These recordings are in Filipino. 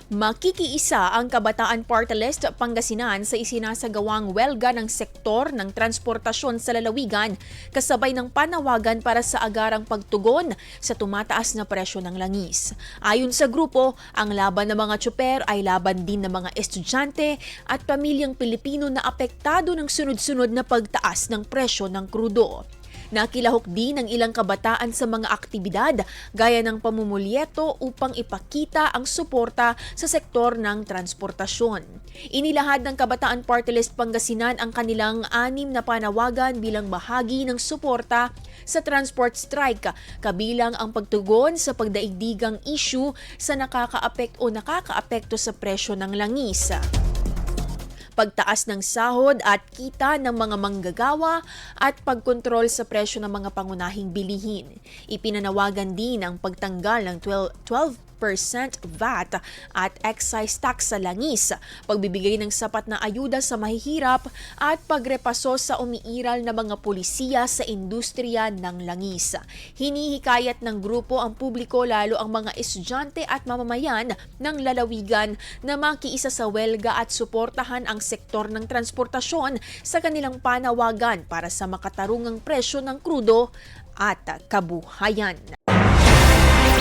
Makikiisa ang Kabataan Party List Pangasinan sa isinasagawang welga ng sektor ng transportasyon sa lalawigan kasabay ng panawagan para sa agarang pagtugon sa tumataas na presyo ng langis. Ayon sa grupo, ang laban ng mga tsuper ay laban din ng mga estudyante at pamilyang Pilipino na apektado ng sunod-sunod na pagtaas ng presyo ng krudo. Nakilahok din ng ilang kabataan sa mga aktibidad gaya ng pamumulyeto upang ipakita ang suporta sa sektor ng transportasyon. Inilahad ng Kabataan Party List Pangasinan ang kanilang 6 na panawagan bilang bahagi ng suporta sa transport strike, kabilang ang pagtugon sa pagdaigdigang issue sa nakakaapekto sa presyo ng langis, pagtaas ng sahod at kita ng mga manggagawa at pagkontrol sa presyo ng mga pangunahing bilihin. Ipinanawagan din ang pagtanggal ng 12% VAT at excise tax sa langis, pagbibigay ng sapat na ayuda sa mahihirap at pagrepaso sa umiiral na mga pulisiya sa industriya ng langis. Hinihikayat ng grupo ang publiko, lalo ang mga estudyante at mamamayan ng lalawigan na makiisa sa welga at suportahan ang sektor ng transportasyon sa kanilang panawagan para sa makatarungang presyo ng krudo at kabuhayan.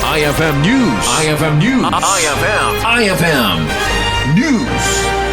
IFM News. IFM News. IFM News.